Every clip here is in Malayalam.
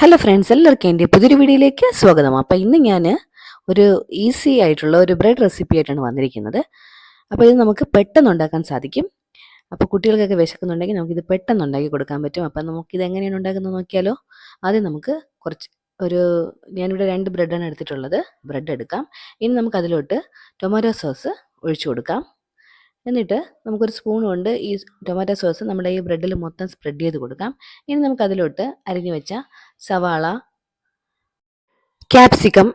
ഹലോ ഫ്രണ്ട്സ്, എല്ലാവർക്കും എൻ്റെ പുതിയൊരു വീഡിയോയിലേക്ക് സ്വാഗതം. അപ്പോൾ ഇന്ന് ഞാൻ ഒരു ഈസി ആയിട്ടുള്ള ഒരു ബ്രെഡ് റെസിപ്പി ആയിട്ടാണ് വന്നിരിക്കുന്നത്. അപ്പോൾ ഇത് നമുക്ക് പെട്ടെന്ന് ഉണ്ടാക്കാൻ സാധിക്കും. അപ്പോൾ കുട്ടികൾക്കൊക്കെ വിശക്കുന്നുണ്ടെങ്കിൽ നമുക്കിത് പെട്ടെന്ന് ഉണ്ടാക്കി കൊടുക്കാൻ പറ്റും. അപ്പോൾ നമുക്കിത് എങ്ങനെയാണ് ഉണ്ടാക്കുന്നത് നോക്കിയാലോ. ആദ്യം നമുക്ക് കുറച്ച് ഒരു ഞാനിവിടെ 2 ബ്രെഡാണ് എടുത്തിട്ടുള്ളത്. ബ്രെഡ് എടുക്കാം. ഇനി നമുക്ക് അതിലോട്ട് ടൊമാറ്റോ സോസ് ഒഴിച്ചു കൊടുക്കാം. എന്നിട്ട് നമുക്കൊരു സ്പൂൺ കൊണ്ട് ഈ ടൊമാറ്റോ സോസ് നമ്മുടെ ഈ ബ്രെഡിൽ മൊത്തം സ്പ്രെഡ് ചെയ്ത് കൊടുക്കാം. ഇനി നമുക്ക് അതിലോട്ട് അരിഞ്ഞു വെച്ച സവാള, ക്യാപ്സിക്കം,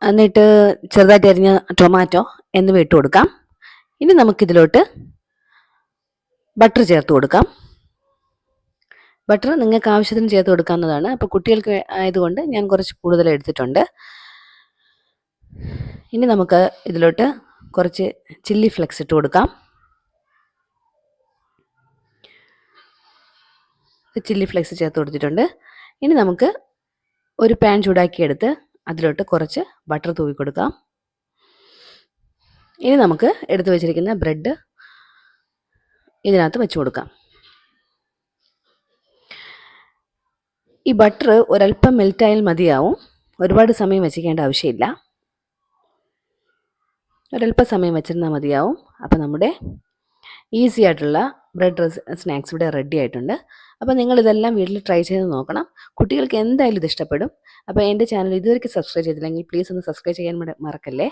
എന്നിട്ട് ചെറുതായിട്ട് അരിഞ്ഞ ടൊമാറ്റോ എന്നിവ ഇട്ട് കൊടുക്കാം. ഇനി നമുക്കിതിലോട്ട് ബട്ടർ ചേർത്ത് കൊടുക്കാം. ബട്ടർ നിങ്ങൾക്ക് ആവശ്യത്തിന് ചേർത്ത് കൊടുക്കാവുന്നതാണ്. അപ്പോൾ കുട്ടികൾക്ക് ആയതുകൊണ്ട് ഞാൻ കുറച്ച് കൂടുതൽ എടുത്തിട്ടുണ്ട്. ഇനി നമുക്ക് ഇതിലോട്ട് കുറച്ച് ചില്ലി ഫ്ലെക്സ് ഇട്ട് കൊടുക്കാം. ചില്ലി ഫ്ലെക്സ് ചേർത്ത് കൊടുത്തിട്ടുണ്ട്. ഇനി നമുക്ക് ഒരു പാൻ ചൂടാക്കിയെടുത്ത് അതിലോട്ട് കുറച്ച് ബട്ടർ തൂവി കൊടുക്കാം. ഇനി നമുക്ക് എടുത്തു വെച്ചിരിക്കുന്ന ബ്രെഡ് ഇതിനകത്ത് വെച്ച് കൊടുക്കാം. ഈ ബട്ടർ ഒരല്പം മെൽറ്റായാൽ മതിയാവും. ഒരുപാട് സമയം വെച്ചിരിക്കേണ്ട ആവശ്യമില്ല. ഒരല്പം സമയം വെച്ചിരുന്നാൽ മതിയാവും. അപ്പോൾ നമ്മുടെ ഈസി ആയിട്ടുള്ള ബ്രെഡ് സ്നാക്സ് ഇവിടെ റെഡി ആയിട്ടുണ്ട്. അപ്പോൾ നിങ്ങളിതെല്ലാം വീട്ടിൽ ട്രൈ ചെയ്ത് നോക്കണം. കുട്ടികൾക്ക് എന്തായാലും ഇത് ഇഷ്ടപ്പെടും. അപ്പോൾ എൻ്റെ ചാനൽ ഇതുവരെ സബ്സ്ക്രൈബ് ചെയ്തില്ലെങ്കിൽ പ്ലീസ് ഒന്ന് സബ്സ്ക്രൈബ് ചെയ്യാൻ മറക്കല്ലേ.